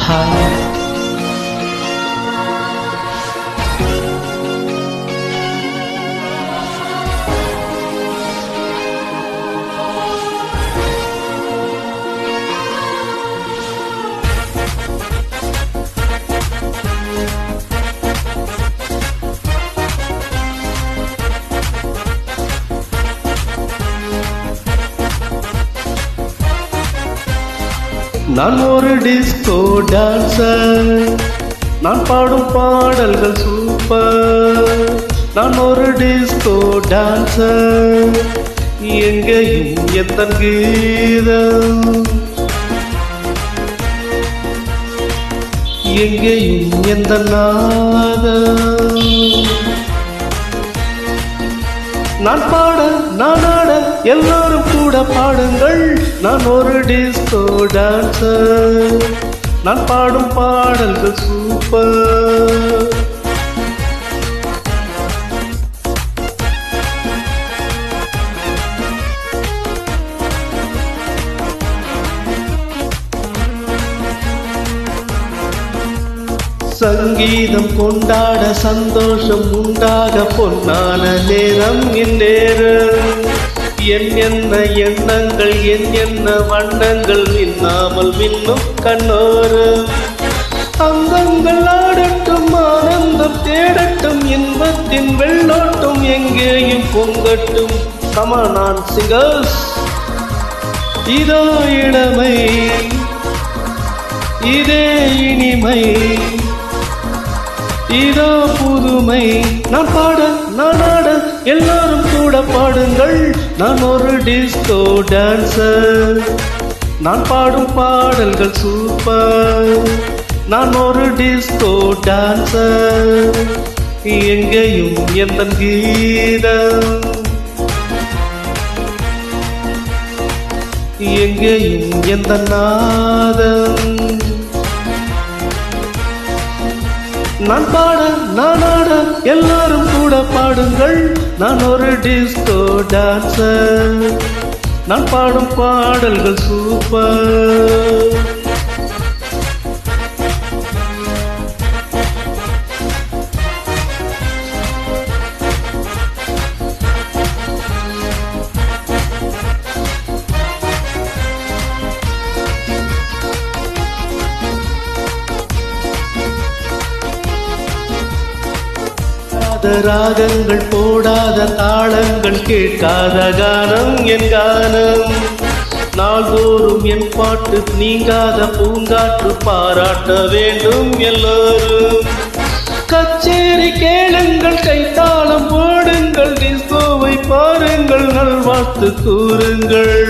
Hi. நான் ஒரு disco dancer, நான் பாடும் பாடல்கள் சூப்பர். நான் ஒரு டிஸ்கோ டான்சர், எங்கேயும் எத்தன் கீதம், எங்கேயும் எந்த நாதம். நான் பாட நான் ஆட எல்லாரும் கூட பாடுங்கள். நான் ஒரு டிஸ்கோ டான்சர், நான் பாடும் பாடல்கள் சூப்பர். சங்கீதம் கொண்டாட சந்தோஷம் உண்டாக பொன்னான நேரம் இந்நேரம். என்ன எண்ணங்கள் என்ன வண்ணங்கள் மின்னாமல் மின்னும் கண்ணோரம். அங்கங்கள் ஆடட்டும் ஆனந்தம் தேடட்டும் இன்பத்தின் வெள்ளோட்டும் எங்கேயும் பொங்கட்டும். கமான் சிங்கர்ஸ், இதோ இளமை, இதே இனிமை, இதோ புதுமை. நான் பாட நான் ஆட எல்லாரும் கூட பாடுங்கள். நான் ஒரு டிஸ்கோ டான்சர், நான் பாடும் பாடல்கள் சூப்பர். நான் ஒரு டிஸ்கோ டான்சர், எங்கேயும் எந்த கீதம், எங்கேயும் எந்த நாதம். நான் பாட நான் ஆட எல்லாரும் கூட பாடுங்கள். நான் ஒரு டிஸ்கோ டான்சர், நான் பாடும் பாடல்கள் சூப்பர். ராகங்கள் போடாத தாளங்கள் கேட்காத கானம் என் கானம். நாள்தோறும் என் பாட்டு நீங்காத பூங்காற்று பாராட்ட வேண்டும் எல்லோரும். கச்சேரி கேளுங்கள், கைத்தாளம் போடுங்கள், டிஸ்கோவை பாருங்கள், நல்வாழ்த்து கூறுங்கள்.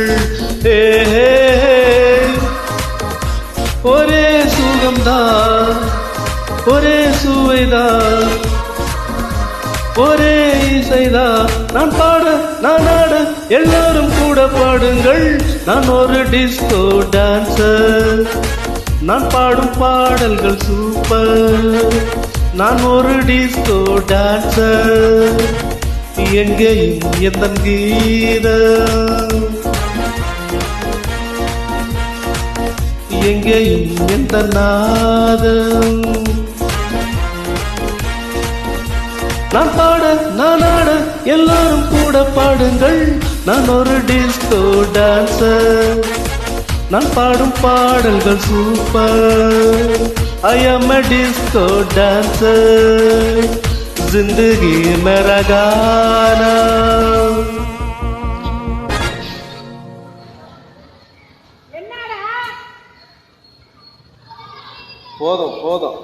ஒரே சுகம்தான், ஒரே சுவைதான், ஒரே இசைதான். நான் பாட நான் ஆட எல்லாரும் கூட பாடுங்கள். நான் ஒரு டிஸ்கோ டான்சர், நான் பாடும் பாடல்கள் சூப்பர். நான் ஒரு டிஸ்கோ டான்சர், எங்கேயும் எந்த கீதம், எங்கேயும் எந்த நாதம். நான் பாட நான் ஆட எல்லாரும் கூட பாடுங்கள். நான் ஒரு டிஸ்கோ டான்சர், நான் பாடும் பாடல்கள் சூப்பர். ஐ ஆம் எ டிஸ்கோ டான்சர், ஜிந்தகி மேரா கானா. போதும் போதும்.